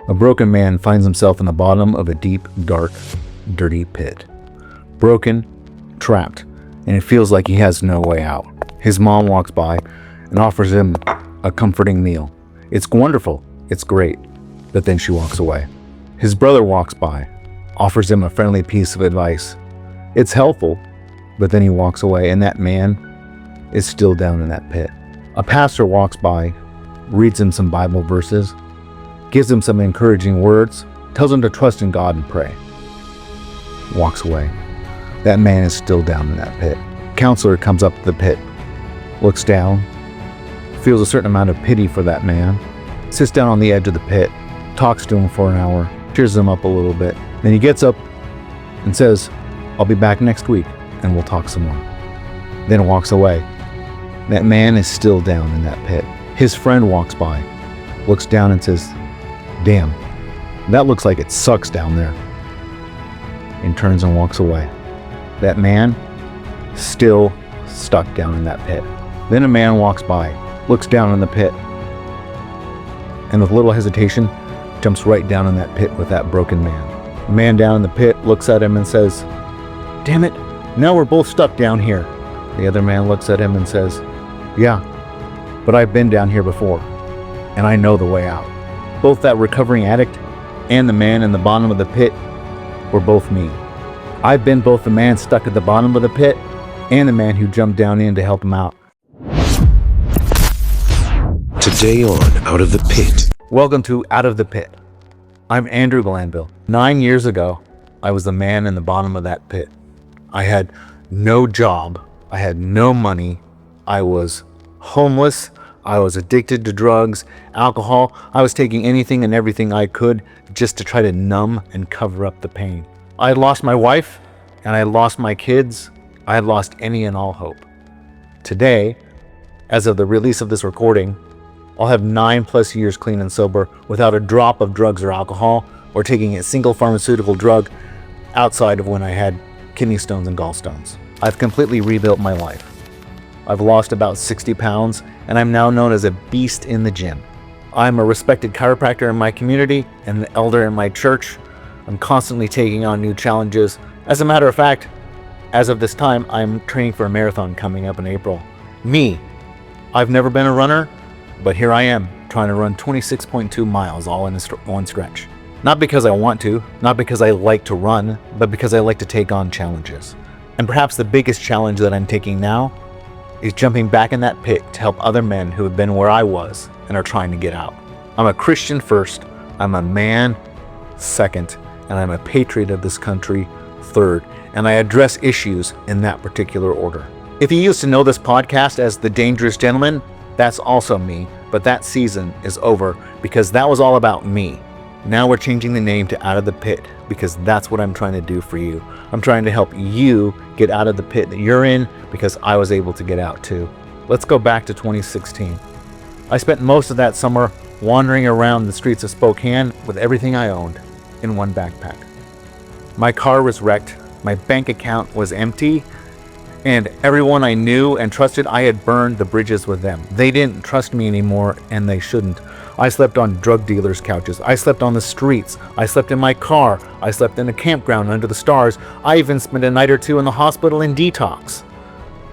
A broken man finds himself in the bottom of a deep, dark, dirty pit. Broken, trapped, and it feels like he has no way out. His mom walks by and offers him a comforting meal. It's wonderful, it's great, but then she walks away. His brother walks by, offers him a friendly piece of advice. It's helpful, but then he walks away, and that man is still down in that pit. A pastor walks by, reads him some Bible verses, gives him some encouraging words, tells him to trust in God and pray. Walks away. That man is still down in that pit. Counselor comes up to the pit, looks down, feels a certain amount of pity for that man, sits down on the edge of the pit, talks to him for an hour, cheers him up a little bit. Then he gets up and says, "I'll be back next week and we'll talk some more." Then walks away. That man is still down in that pit. His friend walks by, looks down and says, "Damn, that looks like it sucks down there," and turns and walks away. That man still stuck down in that pit. Then a man walks by, looks down in the pit, and with little hesitation, jumps right down in that pit with that broken man. The man down in the pit looks at him and says, "Damn it, now we're both stuck down here." The other man looks at him and says, "Yeah, but I've been down here before, and I know the way out." Both that recovering addict and the man in the bottom of the pit were both me. I've been both the man stuck at the bottom of the pit and the man who jumped down in to help him out. Today on Out of the Pit. Welcome to Out of the Pit. I'm Andrew Glanville. 9 years ago, I was the man in the bottom of that pit. I had no job. I had no money. I was homeless. I was addicted to drugs, alcohol. I was taking anything and everything I could just to try to numb and cover up the pain. I had lost my wife and I had lost my kids. I had lost any and all hope. Today, as of the release of this recording, I'll have 9+ years clean and sober without a drop of drugs or alcohol or taking a single pharmaceutical drug outside of when I had kidney stones and gallstones. I've completely rebuilt my life. I've lost about 60 pounds and I'm now known as a beast in the gym. I'm a respected chiropractor in my community and an elder in my church. I'm constantly taking on new challenges. As a matter of fact, as of this time, I'm training for a marathon coming up in April. Me, I've never been a runner, but here I am trying to run 26.2 miles all in one stretch. Not because I want to, not because I like to run, but because I like to take on challenges. And perhaps the biggest challenge that I'm taking now is jumping back in that pit to help other men who have been where I was and are trying to get out. I'm a Christian first, I'm a man second, and I'm a patriot of this country third, and I address issues in that particular order. If you used to know this podcast as The Dangerous Gentleman, that's also me, but that season is over because that was all about me. Now we're changing the name to Out of the Pit because that's what I'm trying to do for you. I'm trying to help you get out of the pit that you're in because I was able to get out too. Let's go back to 2016. I spent most of that summer wandering around the streets of Spokane with everything I owned in one backpack. My car was wrecked, my bank account was empty, and everyone I knew and trusted, I had burned the bridges with them. They didn't trust me anymore, and they shouldn't. I slept on drug dealers' couches. I slept on the streets. I slept in my car. I slept in a campground under the stars. I even spent a night or two in the hospital in detox.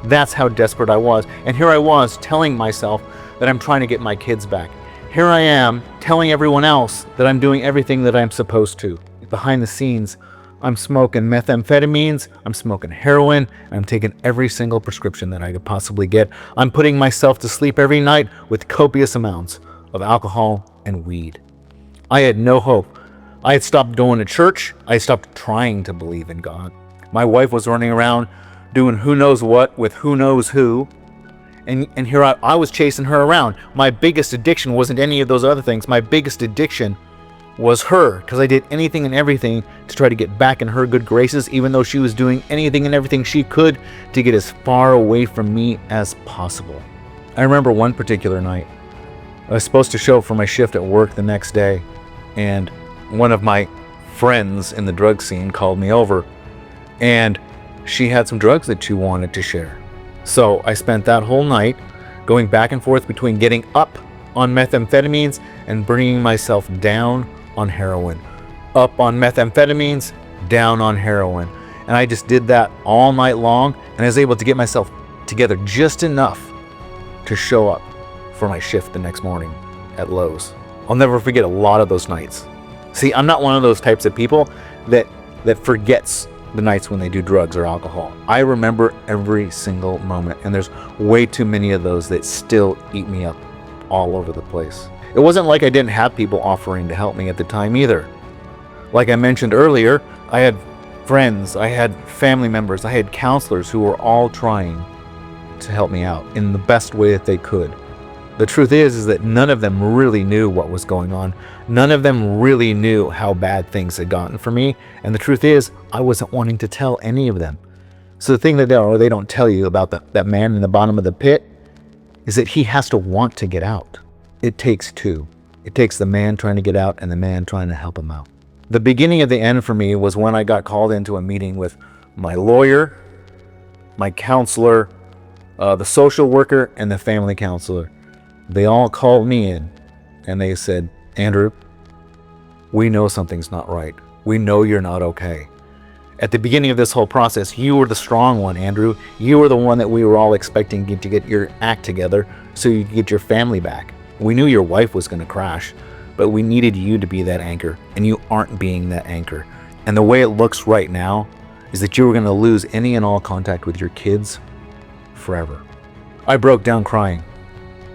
That's how desperate I was. And here I was telling myself that I'm trying to get my kids back. Here I am telling everyone else that I'm doing everything that I'm supposed to. Behind the scenes, I'm smoking methamphetamines, I'm smoking heroin, I'm taking every single prescription that I could possibly get. I'm putting myself to sleep every night with copious amounts of alcohol and weed. I had no hope. I had stopped going to church. I had stopped trying to believe in God. My wife was running around doing who knows what with who knows who. And here I was chasing her around. My biggest addiction wasn't any of those other things. My biggest addiction was her, because I did anything and everything to try to get back in her good graces, even though she was doing anything and everything she could to get as far away from me as possible. I remember one particular night, I was supposed to show up for my shift at work the next day, and one of my friends in the drug scene called me over, and she had some drugs that she wanted to share. So I spent that whole night going back and forth between getting up on methamphetamines and bringing myself down on heroin, up on methamphetamines, down on heroin. And I just did that all night long, and I was able to get myself together just enough to show up for my shift the next morning at Lowe's. I'll never forget a lot of those nights. See, I'm not one of those types of people that forgets the nights when they do drugs or alcohol. I remember every single moment, and there's way too many of those that still eat me up all over the place. It wasn't like I didn't have people offering to help me at the time either. Like I mentioned earlier, I had friends, I had family members, I had counselors who were all trying to help me out in the best way that they could. The truth is that none of them really knew what was going on. None of them really knew how bad things had gotten for me. And the truth is, I wasn't wanting to tell any of them. So the thing that they don't tell you about that man in the bottom of the pit is that he has to want to get out. It takes two. It takes the man trying to get out and the man trying to help him out. The beginning of the end for me was when I got called into a meeting with my lawyer, my counselor, the social worker, and the family counselor. They all called me in and they said, Andrew, we know something's not right. We know you're not okay. At the beginning of this whole process, you were the strong one, Andrew. You were the one that we were all expecting to get your act together so you could get your family back. We knew your wife was going to crash, but we needed you to be that anchor, and you aren't being that anchor. And the way it looks right now is that you were going to lose any and all contact with your kids forever. I broke down crying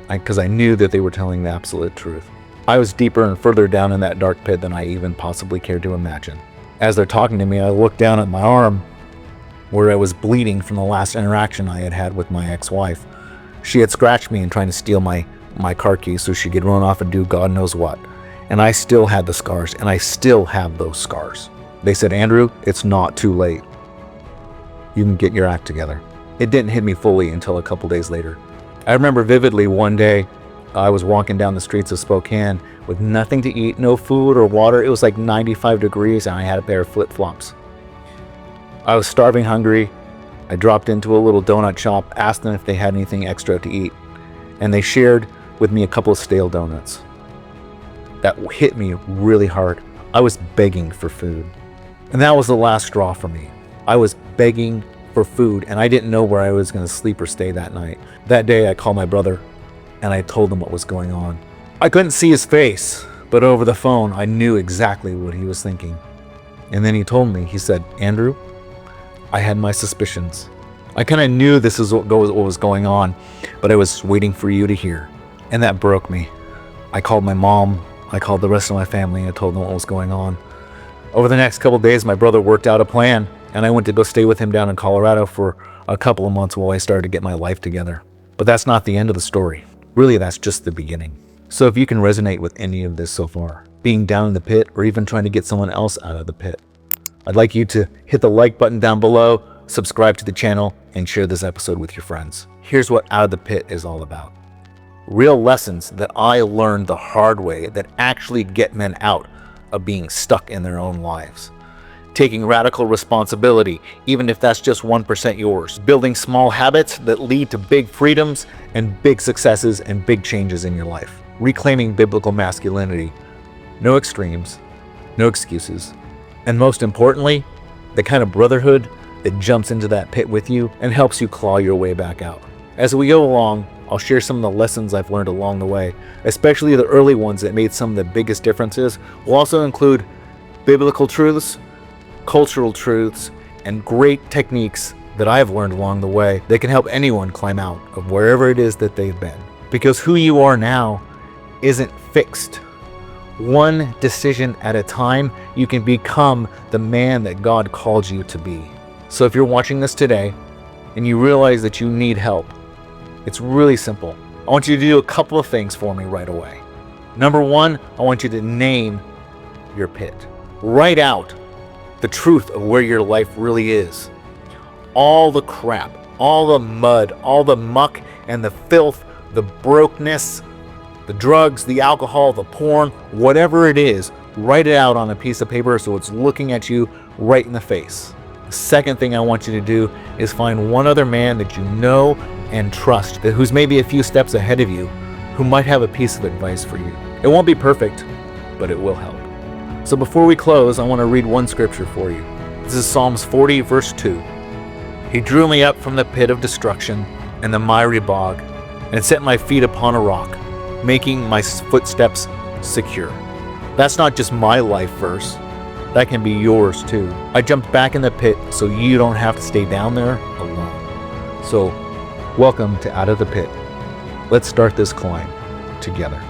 because I knew that they were telling the absolute truth. I was deeper and further down in that dark pit than I even possibly cared to imagine. As they're talking to me, I looked down at my arm where I was bleeding from the last interaction I had had with my ex-wife. She had scratched me and trying to steal my car keys so she could run off and do God knows what. And I still had the scars, and I still have those scars. They said, Andrew, it's not too late. You can get your act together. It didn't hit me fully until a couple days later. I remember vividly one day, I was walking down the streets of Spokane with nothing to eat, no food or water. It was like 95 degrees and I had a pair of flip-flops. I was starving hungry. I dropped into a little donut shop, asked them if they had anything extra to eat, and they shared with me a couple of stale donuts. That hit me really hard. I was begging for food. And that was the last straw for me. I was begging for food, and I didn't know where I was going to sleep or stay that night. That day, I called my brother, and I told him what was going on. I couldn't see his face, but over the phone, I knew exactly what he was thinking. And then he told me, he said, Andrew, I had my suspicions. I kind of knew this is what was going on, but I was waiting for you to hear. And that broke me. I called my mom, I called the rest of my family, and I told them what was going on. Over the next couple of days, my brother worked out a plan, and I went to go stay with him down in Colorado for a couple of months while I started to get my life together. But that's not the end of the story. Really, that's just the beginning. So if you can resonate with any of this so far, being down in the pit or even trying to get someone else out of the pit, I'd like you to hit the like button down below, subscribe to the channel, and share this episode with your friends. Here's what Out of the Pit is all about. Real lessons that I learned the hard way that actually get men out of being stuck in their own lives. Taking radical responsibility, even if that's just 1% yours. Building small habits that lead to big freedoms and big successes and big changes in your life. Reclaiming biblical masculinity. No extremes, no excuses. And most importantly, the kind of brotherhood that jumps into that pit with you and helps you claw your way back out. As we go along, I'll share some of the lessons I've learned along the way, especially the early ones that made some of the biggest differences. We'll also include biblical truths, cultural truths, and great techniques that I have learned along the way that can help anyone climb out of wherever it is that they've been. Because who you are now isn't fixed. One decision at a time, you can become the man that God called you to be. So if you're watching this today and you realize that you need help, it's really simple. I want you to do a couple of things for me right away. Number one, I want you to name your pit. Write out the truth of where your life really is. All the crap, all the mud, all the muck and the filth, the brokenness, the drugs, the alcohol, the porn, whatever it is, write it out on a piece of paper so it's looking at you right in the face. The second thing I want you to do is find one other man that you know and trust, who's maybe a few steps ahead of you, who might have a piece of advice for you. It won't be perfect, but it will help. So before we close, I want to read one scripture for you. This is Psalms 40, verse 2. He drew me up from the pit of destruction and the miry bog, and set my feet upon a rock, making my footsteps secure. That's not just my life verse. That can be yours too. I jumped back in the pit so you don't have to stay down there alone. So, welcome to Out of the Pit. Let's start this climb together.